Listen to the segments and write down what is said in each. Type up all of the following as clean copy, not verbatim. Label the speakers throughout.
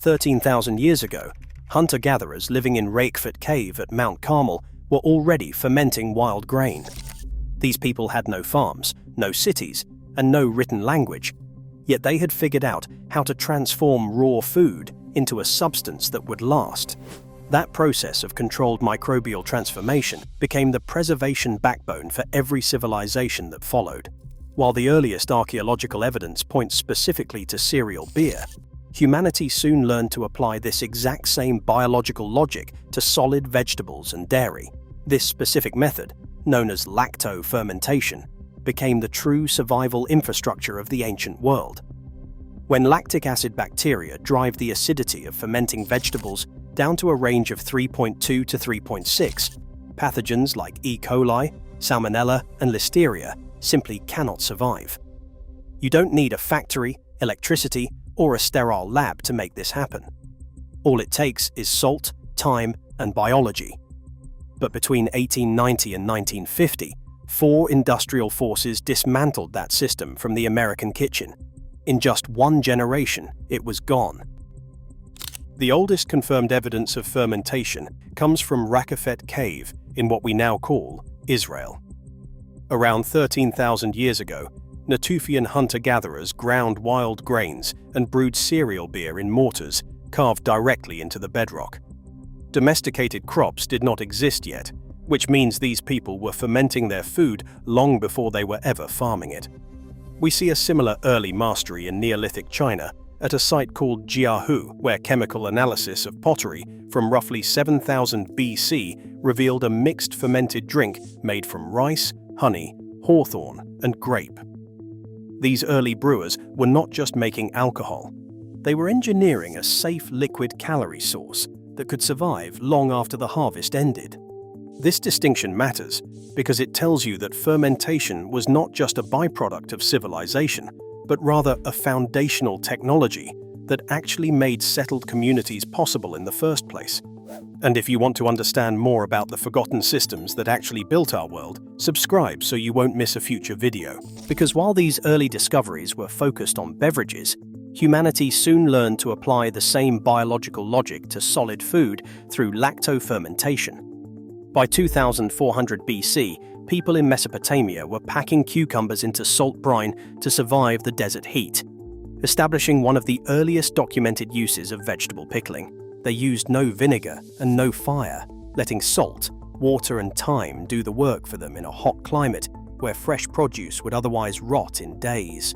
Speaker 1: 13,000 years ago, hunter-gatherers living in Rakefort Cave at Mount Carmel were already fermenting wild grain. These people had no farms, no cities, and no written language, yet they had figured out how to transform raw food into a substance that would last. That process of controlled microbial transformation became the preservation backbone for every civilization that followed. While the earliest archaeological evidence points specifically to cereal beer, humanity soon learned to apply this exact same biological logic to solid vegetables and dairy. This specific method, known as lacto-fermentation, became the true survival infrastructure of the ancient world. When lactic acid bacteria drive the acidity of fermenting vegetables down to a range of 3.2 to 3.6, pathogens like E. coli, Salmonella, and Listeria simply cannot survive. You don't need a factory, electricity, or a sterile lab to make this happen. All it takes is salt, time, and biology. But between 1890 and 1950, 4 industrial forces dismantled that system from the American kitchen. In just one generation, it was gone. The oldest confirmed evidence of fermentation comes from Rakefort Cave in what we now call Israel. Around 13,000 years ago, Natufian hunter-gatherers ground wild grains and brewed cereal beer in mortars carved directly into the bedrock. Domesticated crops did not exist yet, which means these people were fermenting their food long before they were ever farming it. We see a similar early mastery in Neolithic China at a site called Jiahu, where chemical analysis of pottery from roughly 7000 BC revealed a mixed fermented drink made from rice, honey, hawthorn, and grape. These early brewers were not just making alcohol. They were engineering a safe liquid calorie source that could survive long after the harvest ended. This distinction matters because it tells you that fermentation was not just a byproduct of civilization, but rather a foundational technology that actually made settled communities possible in the first place. And if you want to understand more about the forgotten systems that actually built our world, subscribe so you won't miss a future video. Because while these early discoveries were focused on beverages, humanity soon learned to apply the same biological logic to solid food through lacto-fermentation. By 2400 BC, people in Mesopotamia were packing cucumbers into salt brine to survive the desert heat, establishing one of the earliest documented uses of vegetable pickling. They used no vinegar and no fire, letting salt, water, and thyme do the work for them in a hot climate where fresh produce would otherwise rot in days.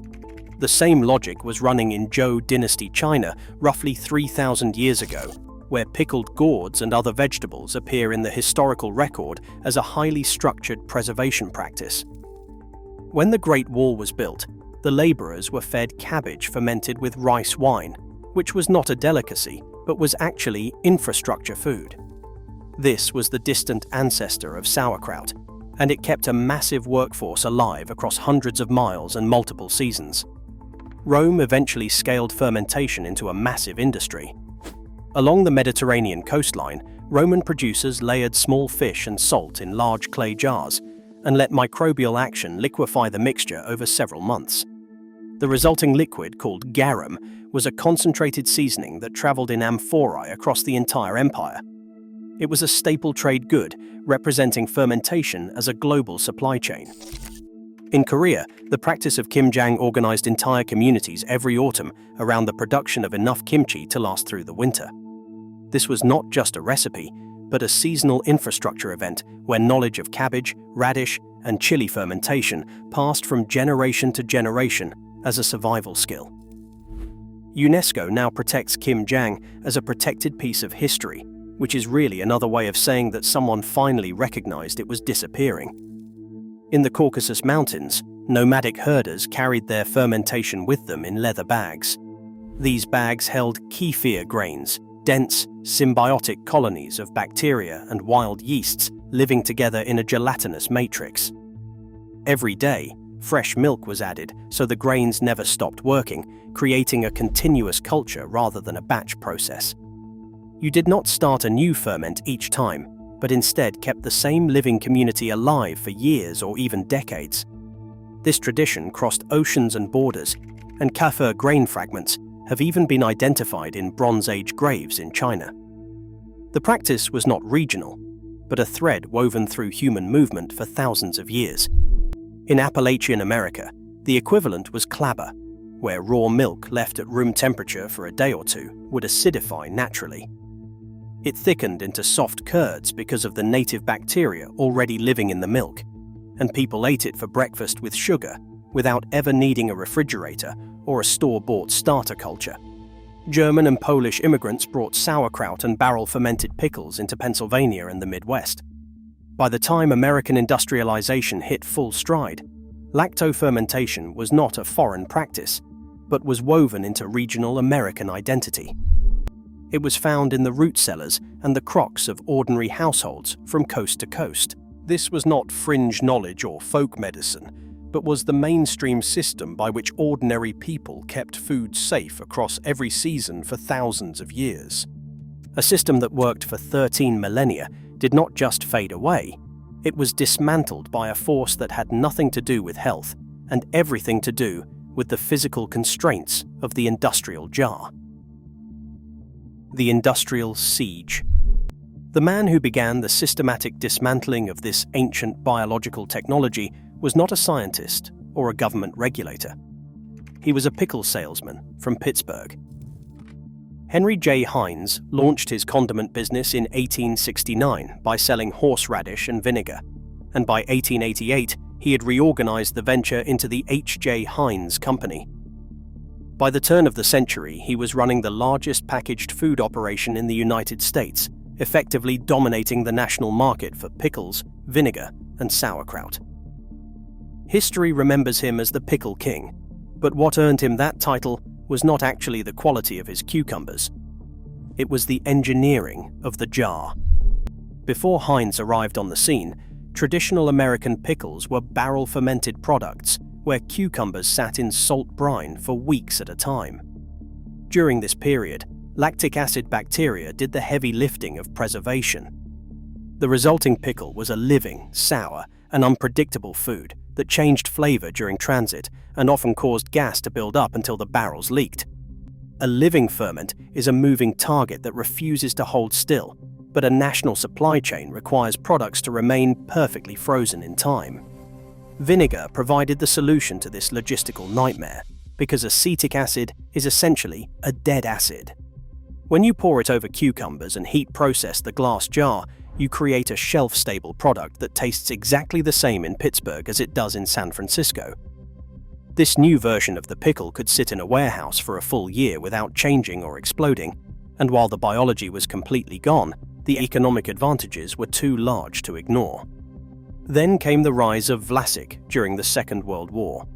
Speaker 1: The same logic was running in Zhou dynasty China roughly 3,000 years ago, where pickled gourds and other vegetables appear in the historical record as a highly structured preservation practice. When the Great Wall was built, the laborers were fed cabbage fermented with rice wine, which was not a delicacy, but was actually infrastructure food. This was the distant ancestor of sauerkraut, and it kept a massive workforce alive across hundreds of miles and multiple seasons. Rome eventually scaled fermentation into a massive industry. Along the Mediterranean coastline, Roman producers layered small fish and salt in large clay jars and let microbial action liquefy the mixture over several months. The resulting liquid, called garum, was a concentrated seasoning that traveled in amphorae across the entire empire. It was a staple trade good, representing fermentation as a global supply chain. In Korea, the practice of kimjang organized entire communities every autumn around the production of enough kimchi to last through the winter. This was not just a recipe, but a seasonal infrastructure event where knowledge of cabbage, radish, and chili fermentation passed from generation to generation as a survival skill. UNESCO now protects kimjang as a protected piece of history, which is really another way of saying that someone finally recognized it was disappearing. In the Caucasus Mountains, nomadic herders carried their fermentation with them in leather bags. These bags held kefir grains, dense, symbiotic colonies of bacteria and wild yeasts living together in a gelatinous matrix. Every day, fresh milk was added so the grains never stopped working, creating a continuous culture rather than a batch process. You did not start a new ferment each time, but instead kept the same living community alive for years or even decades. This tradition crossed oceans and borders, and kefir grain fragments, have even been identified in Bronze Age graves in China. The practice was not regional, but a thread woven through human movement for thousands of years. In Appalachian America, the equivalent was clabber, where raw milk left at room temperature for a day or two would acidify naturally. It thickened into soft curds because of the native bacteria already living in the milk, and people ate it for breakfast with sugar without ever needing a refrigerator or a store-bought starter culture. German and Polish immigrants brought sauerkraut and barrel-fermented pickles into Pennsylvania and the Midwest. By the time American industrialization hit full stride, lacto-fermentation was not a foreign practice, but was woven into regional American identity. It was found in the root cellars and the crocks of ordinary households from coast to coast. This was not fringe knowledge or folk medicine, but was the mainstream system by which ordinary people kept food safe across every season for thousands of years. A system that worked for 13 millennia did not just fade away, it was dismantled by a force that had nothing to do with health and everything to do with the physical constraints of the industrial jar. The industrial siege. The man who began the systematic dismantling of this ancient biological technology was not a scientist or a government regulator. He was a pickle salesman from Pittsburgh. Henry J. Heinz launched his condiment business in 1869 by selling horseradish and vinegar, and by 1888 he had reorganized the venture into the H. J. Heinz Company. By the turn of the century, he was running the largest packaged food operation in the United States, effectively dominating the national market for pickles, vinegar, and sauerkraut. History remembers him as the Pickle King, but what earned him that title was not actually the quality of his cucumbers. It was the engineering of the jar. Before Heinz arrived on the scene, traditional American pickles were barrel-fermented products where cucumbers sat in salt brine for weeks at a time. During this period, lactic acid bacteria did the heavy lifting of preservation. The resulting pickle was a living, sour, and unpredictable food that changed flavor during transit and often caused gas to build up until the barrels leaked. A living ferment is a moving target that refuses to hold still, but a national supply chain requires products to remain perfectly frozen in time. Vinegar provided the solution to this logistical nightmare, because acetic acid is essentially a dead acid. When you pour it over cucumbers and heat process the glass jar, you create a shelf-stable product that tastes exactly the same in Pittsburgh as it does in San Francisco. This new version of the pickle could sit in a warehouse for a full year without changing or exploding, and while the biology was completely gone, the economic advantages were too large to ignore. Then came the rise of Vlasic during the Second World War.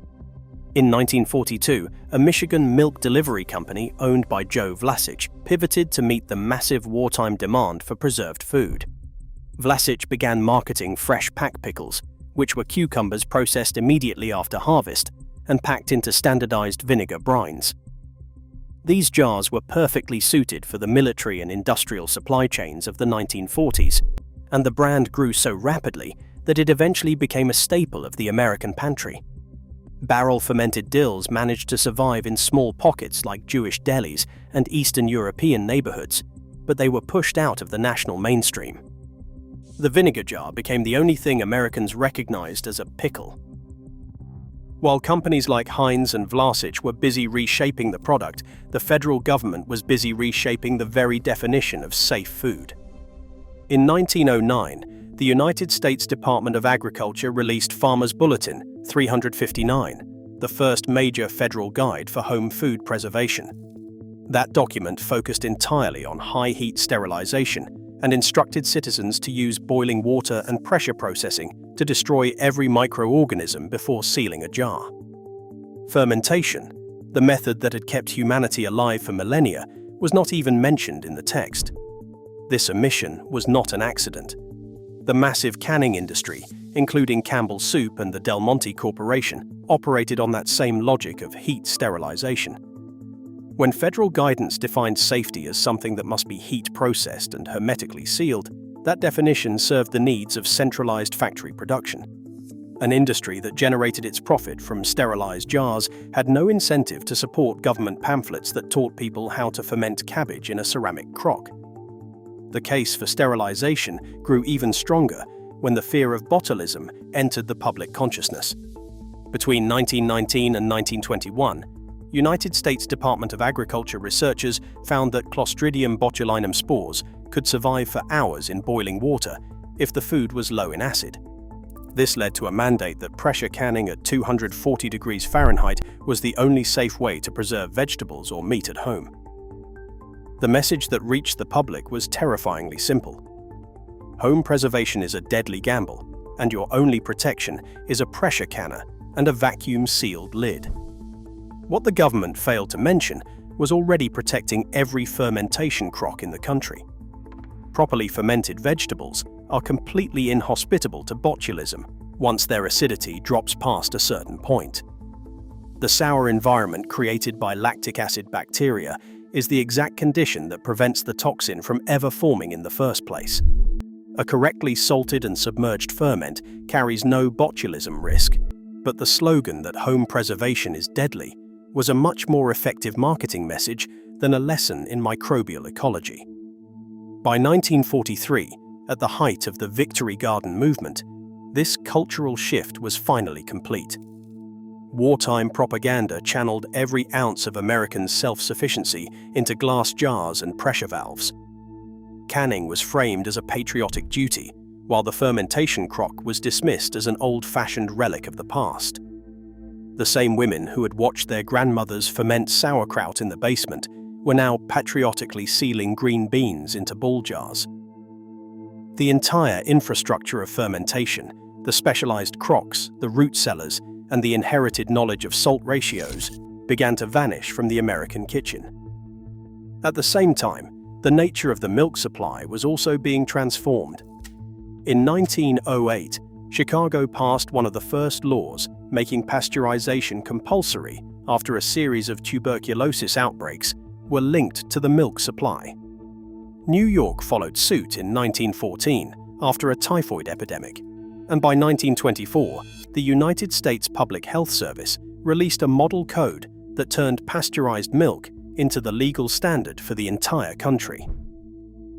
Speaker 1: In 1942, a Michigan milk delivery company owned by Joe Vlasic pivoted to meet the massive wartime demand for preserved food. Vlasic began marketing fresh pack pickles, which were cucumbers processed immediately after harvest and packed into standardized vinegar brines. These jars were perfectly suited for the military and industrial supply chains of the 1940s, and the brand grew so rapidly that it eventually became a staple of the American pantry. Barrel-fermented dills managed to survive in small pockets like Jewish delis and Eastern European neighborhoods, but they were pushed out of the national mainstream. The vinegar jar became the only thing Americans recognized as a pickle. While companies like Heinz and Vlasic were busy reshaping the product, the federal government was busy reshaping the very definition of safe food. In 1909, the United States Department of Agriculture released Farmer's Bulletin 359, the first major federal guide for home food preservation. That document focused entirely on high-heat sterilization and instructed citizens to use boiling water and pressure processing to destroy every microorganism before sealing a jar. Fermentation, the method that had kept humanity alive for millennia, was not even mentioned in the text. This omission was not an accident. The massive canning industry, including Campbell Soup and the Del Monte Corporation, operated on that same logic of heat sterilization. When federal guidance defined safety as something that must be heat-processed and hermetically sealed, that definition served the needs of centralized factory production. An industry that generated its profit from sterilized jars had no incentive to support government pamphlets that taught people how to ferment cabbage in a ceramic crock. The case for sterilization grew even stronger when the fear of botulism entered the public consciousness. Between 1919 and 1921, United States Department of Agriculture researchers found that Clostridium botulinum spores could survive for hours in boiling water if the food was low in acid. This led to a mandate that pressure canning at 240 degrees Fahrenheit was the only safe way to preserve vegetables or meat at home. The message that reached the public was terrifyingly simple. Home preservation is a deadly gamble, and your only protection is a pressure canner and a vacuum-sealed lid. What the government failed to mention was already protecting every fermentation crock in the country. Properly fermented vegetables are completely inhospitable to botulism once their acidity drops past a certain point. The sour environment created by lactic acid bacteria is the exact condition that prevents the toxin from ever forming in the first place. A correctly salted and submerged ferment carries no botulism risk, but the slogan that home preservation is deadly was a much more effective marketing message than a lesson in microbial ecology. By 1943, at the height of the Victory Garden movement, this cultural shift was finally complete. Wartime propaganda channeled every ounce of American self-sufficiency into glass jars and pressure valves. Canning was framed as a patriotic duty, while the fermentation crock was dismissed as an old-fashioned relic of the past. The same women who had watched their grandmothers ferment sauerkraut in the basement were now patriotically sealing green beans into ball jars. The entire infrastructure of fermentation, the specialized crocks, the root cellars, and the inherited knowledge of salt ratios began to vanish from the American kitchen. At the same time, the nature of the milk supply was also being transformed. In 1908, Chicago passed one of the first laws making pasteurization compulsory after a series of tuberculosis outbreaks were linked to the milk supply. New York followed suit in 1914 after a typhoid epidemic, and by 1924, the United States Public Health Service released a model code that turned pasteurized milk into the legal standard for the entire country.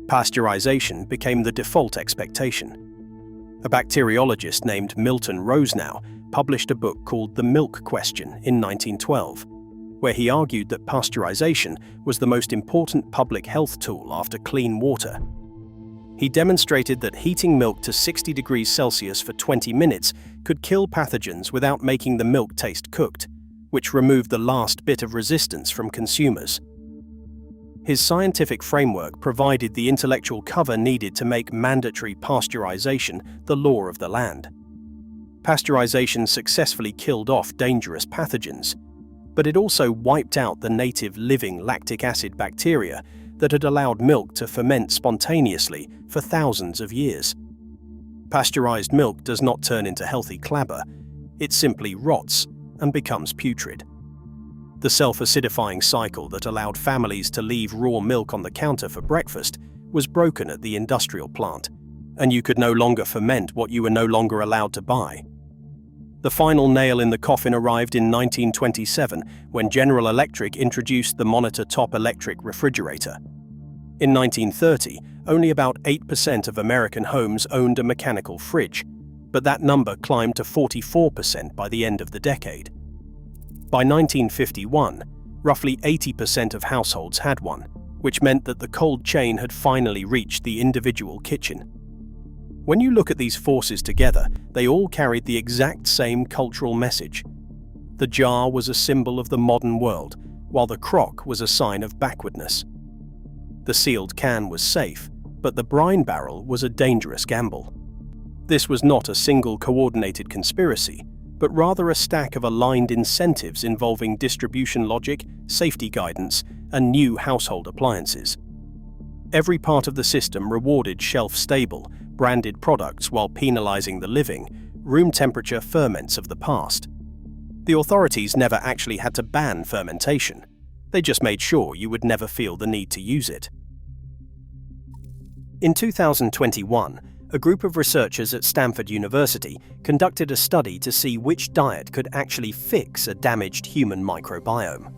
Speaker 1: Pasteurization became the default expectation. A bacteriologist named Milton Rosenau published a book called The Milk Question in 1912, where he argued that pasteurization was the most important public health tool after clean water. He demonstrated that heating milk to 60 degrees Celsius for 20 minutes could kill pathogens without making the milk taste cooked, which removed the last bit of resistance from consumers. His scientific framework provided the intellectual cover needed to make mandatory pasteurization the law of the land. Pasteurization successfully killed off dangerous pathogens, but it also wiped out the native living lactic acid bacteria that had allowed milk to ferment spontaneously for thousands of years. Pasteurized milk does not turn into healthy clabber, it simply rots and becomes putrid. The self-acidifying cycle that allowed families to leave raw milk on the counter for breakfast was broken at the industrial plant, and you could no longer ferment what you were no longer allowed to buy. The final nail in the coffin arrived in 1927 when General Electric introduced the monitor-top electric refrigerator. In 1930, only about 8% of American homes owned a mechanical fridge, but that number climbed to 44% by the end of the decade. By 1951, roughly 80% of households had one, which meant that the cold chain had finally reached the individual kitchen. When you look at these forces together, they all carried the exact same cultural message. The jar was a symbol of the modern world, while the crock was a sign of backwardness. The sealed can was safe, but the brine barrel was a dangerous gamble. This was not a single coordinated conspiracy, but rather a stack of aligned incentives involving distribution logic, safety guidance, and new household appliances. Every part of the system rewarded shelf-stable, branded products while penalizing the living, room-temperature ferments of the past. The authorities never actually had to ban fermentation. They just made sure you would never feel the need to use it. In 2021, a group of researchers at Stanford University conducted a study to see which diet could actually fix a damaged human microbiome.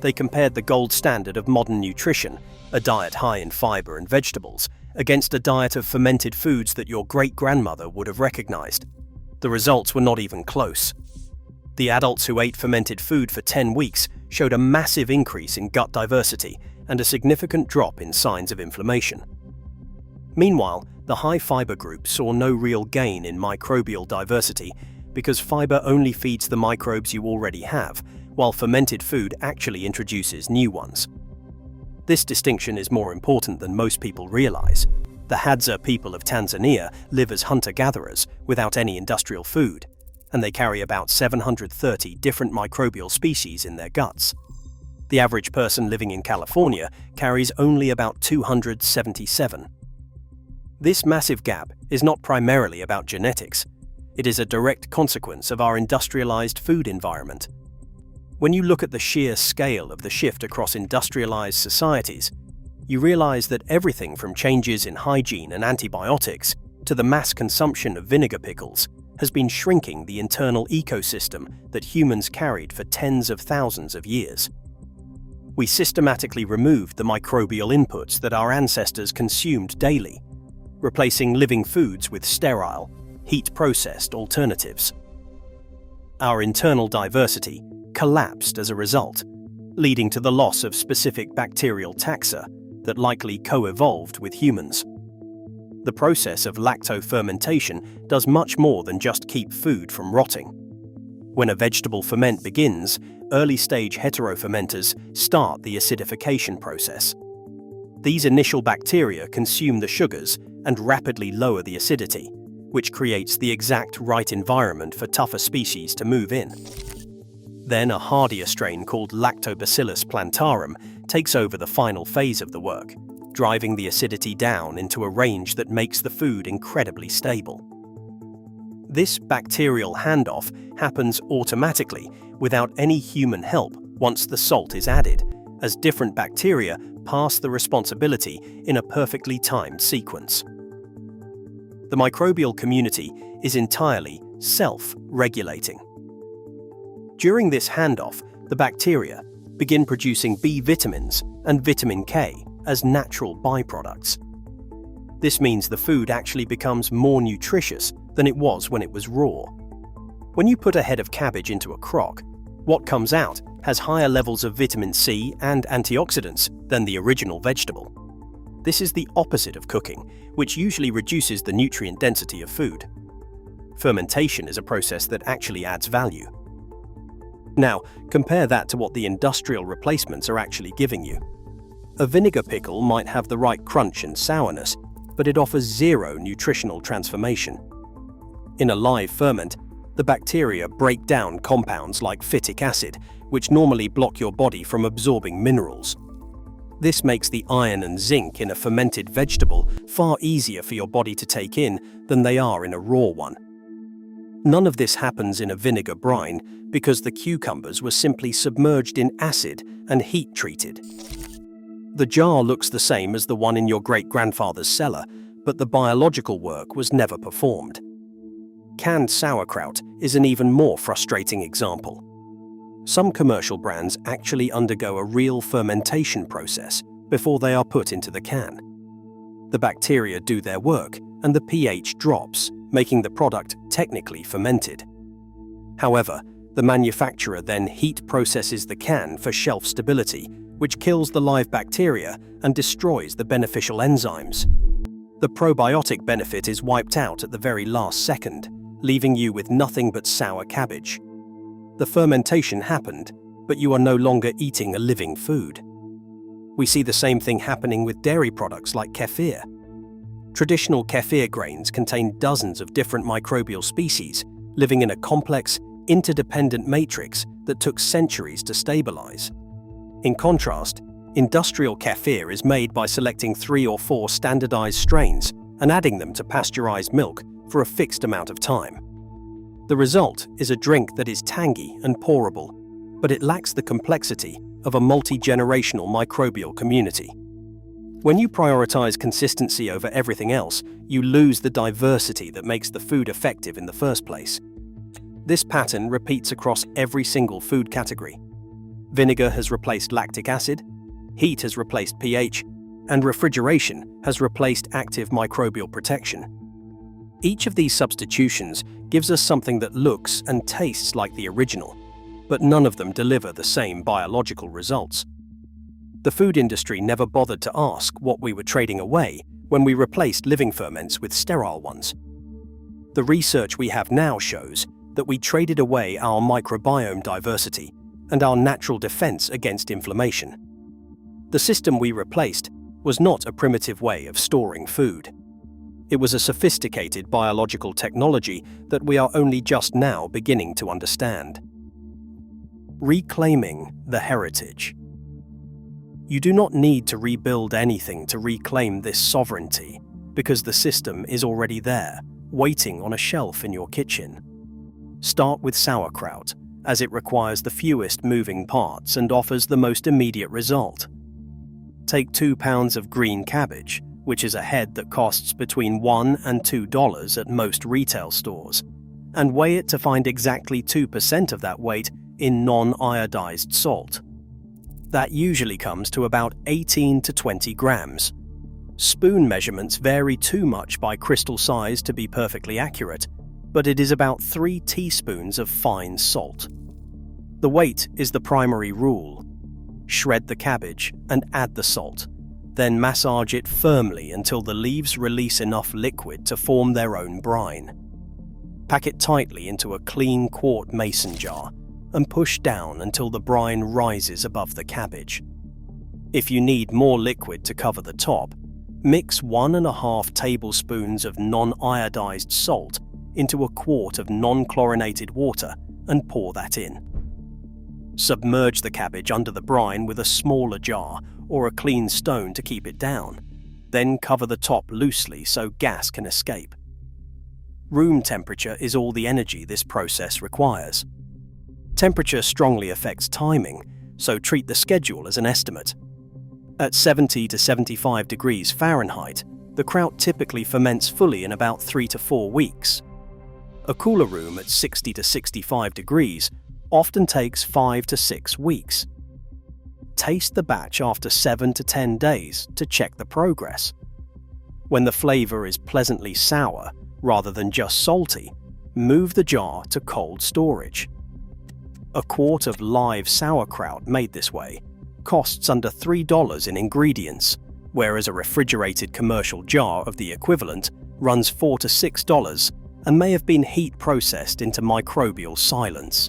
Speaker 1: They compared the gold standard of modern nutrition, a diet high in fiber and vegetables, against a diet of fermented foods that your great-grandmother would have recognized. The results were not even close. The adults who ate fermented food for 10 weeks showed a massive increase in gut diversity and a significant drop in signs of inflammation. Meanwhile, the high-fiber group saw no real gain in microbial diversity because fiber only feeds the microbes you already have, while fermented food actually introduces new ones. This distinction is more important than most people realize. The Hadza people of Tanzania live as hunter-gatherers without any industrial food, and they carry about 730 different microbial species in their guts. The average person living in California carries only about 277. This massive gap is not primarily about genetics. It is a direct consequence of our industrialized food environment. When you look at the sheer scale of the shift across industrialized societies, you realize that everything from changes in hygiene and antibiotics to the mass consumption of vinegar pickles has been shrinking the internal ecosystem that humans carried for tens of thousands of years. We systematically removed the microbial inputs that our ancestors consumed daily, replacing living foods with sterile, heat-processed alternatives. Our internal diversity collapsed as a result, leading to the loss of specific bacterial taxa that likely co-evolved with humans. The process of lacto-fermentation does much more than just keep food from rotting. When a vegetable ferment begins, early-stage heterofermenters start the acidification process. These initial bacteria consume the sugars and rapidly lower the acidity, which creates the exact right environment for tougher species to move in. Then a hardier strain called Lactobacillus plantarum takes over the final phase of the work, driving the acidity down into a range that makes the food incredibly stable. This bacterial handoff happens automatically without any human help once the salt is added, as different bacteria pass the responsibility in a perfectly timed sequence. The microbial community is entirely self-regulating. During this handoff, the bacteria begin producing B vitamins and vitamin K as natural byproducts. This means the food actually becomes more nutritious than it was when it was raw. When you put a head of cabbage into a crock, what comes out has higher levels of vitamin C and antioxidants than the original vegetable. This is the opposite of cooking, which usually reduces the nutrient density of food. Fermentation is a process that actually adds value. Now, compare that to what the industrial replacements are actually giving you. A vinegar pickle might have the right crunch and sourness, but it offers zero nutritional transformation. In a live ferment, the bacteria break down compounds like phytic acid, which normally block your body from absorbing minerals. This makes the iron and zinc in a fermented vegetable far easier for your body to take in than they are in a raw one. None of this happens in a vinegar brine because the cucumbers were simply submerged in acid and heat-treated. The jar looks the same as the one in your great-grandfather's cellar, but the biological work was never performed. Canned sauerkraut is an even more frustrating example. Some commercial brands actually undergo a real fermentation process before they are put into the can. The bacteria do their work and the pH drops, making the product technically fermented. However, the manufacturer then heat processes the can for shelf stability, which kills the live bacteria and destroys the beneficial enzymes. The probiotic benefit is wiped out at the very last second, leaving you with nothing but sour cabbage. The fermentation happened, but you are no longer eating a living food. We see the same thing happening with dairy products like kefir. Traditional kefir grains contain dozens of different microbial species living in a complex, interdependent matrix that took centuries to stabilize. In contrast, industrial kefir is made by selecting 3 or 4 standardized strains and adding them to pasteurized milk for a fixed amount of time. The result is a drink that is tangy and pourable, but it lacks the complexity of a multi-generational microbial community. When you prioritize consistency over everything else, you lose the diversity that makes the food effective in the first place. This pattern repeats across every single food category. Vinegar has replaced lactic acid, heat has replaced pH, and refrigeration has replaced active microbial protection. Each of these substitutions gives us something that looks and tastes like the original, but none of them deliver the same biological results. The food industry never bothered to ask what we were trading away when we replaced living ferments with sterile ones. The research we have now shows that we traded away our microbiome diversity and our natural defense against inflammation. The system we replaced was not a primitive way of storing food. It was a sophisticated biological technology that we are only just now beginning to understand. Reclaiming the heritage. You do not need to rebuild anything to reclaim this sovereignty, because the system is already there, waiting on a shelf in your kitchen. Start with sauerkraut, as it requires the fewest moving parts and offers the most immediate result. Take 2 pounds of green cabbage, which is a head that costs between $1 and $2 at most retail stores, and weigh it to find exactly 2% of that weight in non-iodized salt. That usually comes to about 18 to 20 grams. Spoon measurements vary too much by crystal size to be perfectly accurate, but it is about 3 teaspoons of fine salt. The weight is the primary rule. Shred the cabbage and add the salt, then massage it firmly until the leaves release enough liquid to form their own brine. Pack it tightly into a clean quart mason jar and push down until the brine rises above the cabbage. If you need more liquid to cover the top, mix 1.5 tablespoons of non-iodized salt into a quart of non-chlorinated water and pour that in. Submerge the cabbage under the brine with a smaller jar or a clean stone to keep it down. Then cover the top loosely so gas can escape. Room temperature is all the energy this process requires. Temperature strongly affects timing, so treat the schedule as an estimate. At 70 to 75 degrees Fahrenheit, the kraut typically ferments fully in about 3 to 4 weeks. A cooler room at 60 to 65 degrees often takes 5 to 6 weeks. Taste the batch after 7 to 10 days to check the progress. When the flavor is pleasantly sour rather than just salty, move the jar to cold storage. A quart of live sauerkraut made this way costs under $3 in ingredients, whereas a refrigerated commercial jar of the equivalent runs $4 to $6 and may have been heat processed into microbial silence.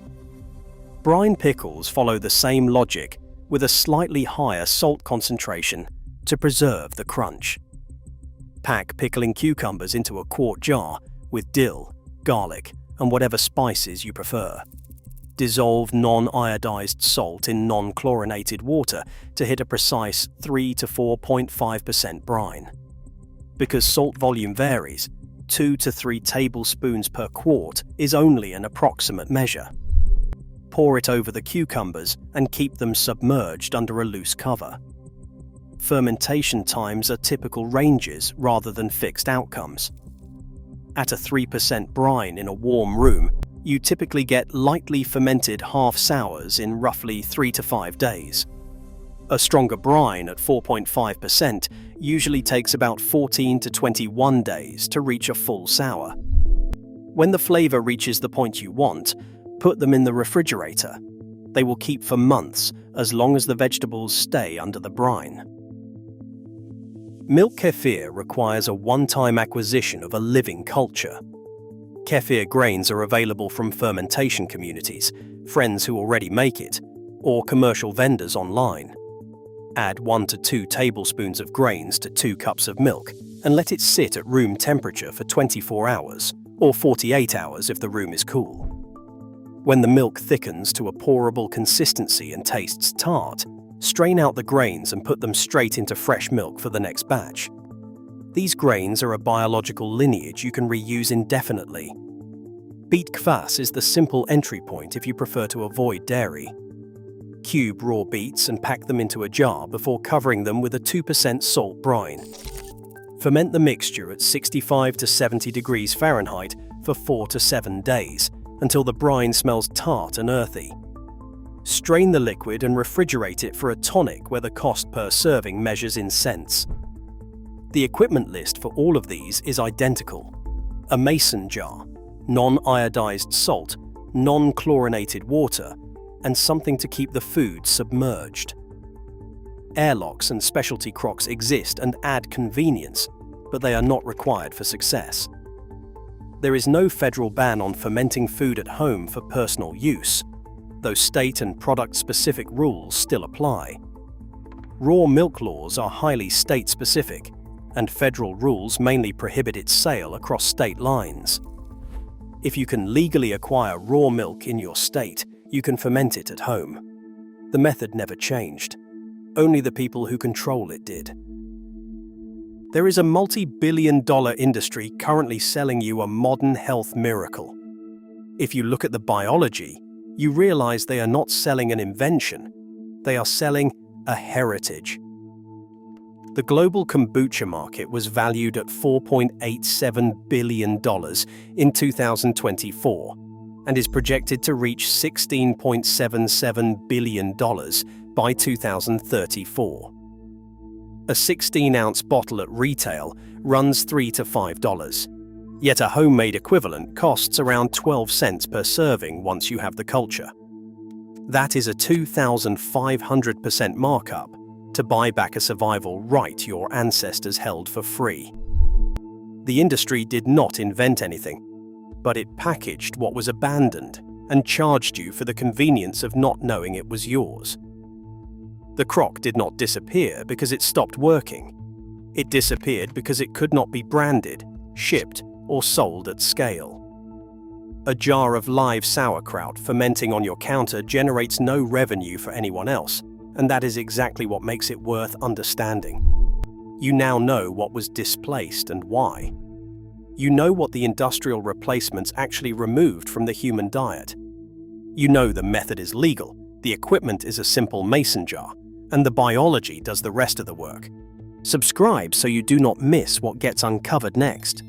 Speaker 1: Brine pickles follow the same logic with a slightly higher salt concentration to preserve the crunch. Pack pickling cucumbers into a quart jar with dill, garlic, and whatever spices you prefer. Dissolve non-iodized salt in non-chlorinated water to hit a precise 3 to 4.5% brine. Because salt volume varies, 2 to 3 tablespoons per quart is only an approximate measure. Pour it over the cucumbers and keep them submerged under a loose cover. Fermentation times are typical ranges rather than fixed outcomes. At a 3% brine in a warm room, you typically get lightly fermented half-sours in roughly 3 to 5 days. A stronger brine at 4.5% usually takes about 14 to 21 days to reach a full sour. When the flavor reaches the point you want, put them in the refrigerator. They will keep for months as long as the vegetables stay under the brine. Milk kefir requires a one-time acquisition of a living culture. Kefir grains are available from fermentation communities, friends who already make it, or commercial vendors online. Add 1 to 2 tablespoons of grains to 2 cups of milk and let it sit at room temperature for 24 hours, or 48 hours if the room is cool. When the milk thickens to a pourable consistency and tastes tart, strain out the grains and put them straight into fresh milk for the next batch. These grains are a biological lineage you can reuse indefinitely. Beet kvass is the simple entry point if you prefer to avoid dairy. Cube raw beets and pack them into a jar before covering them with a 2% salt brine. Ferment the mixture at 65 to 70 degrees Fahrenheit for 4 to 7 days, until the brine smells tart and earthy. Strain the liquid and refrigerate it for a tonic where the cost per serving measures in cents. The equipment list for all of these is identical. A mason jar, non-iodized salt, non-chlorinated water, and something to keep the food submerged. Airlocks and specialty crocks exist and add convenience, but they are not required for success. There is no federal ban on fermenting food at home for personal use, though state and product-specific rules still apply. Raw milk laws are highly state-specific, and federal rules mainly prohibit its sale across state lines. If you can legally acquire raw milk in your state, you can ferment it at home. The method never changed. Only the people who control it did. There is a multi-billion-dollar industry currently selling you a modern health miracle. If you look at the biology, you realize they are not selling an invention. They are selling a heritage. The global kombucha market was valued at $4.87 billion in 2024 and is projected to reach $16.77 billion by 2034. A 16-ounce bottle at retail runs $3 to $5, yet a homemade equivalent costs around 12 cents per serving once you have the culture. That is a 2,500% markup to buy back a survival right your ancestors held for free. The industry did not invent anything, but it packaged what was abandoned and charged you for the convenience of not knowing it was yours. The crock did not disappear because it stopped working. It disappeared because it could not be branded, shipped, or sold at scale. A jar of live sauerkraut fermenting on your counter generates no revenue for anyone else, and that is exactly what makes it worth understanding. You now know what was displaced and why. You know what the industrial replacements actually removed from the human diet. You know the method is legal, the equipment is a simple mason jar, and the biology does the rest of the work. Subscribe so you do not miss what gets uncovered next.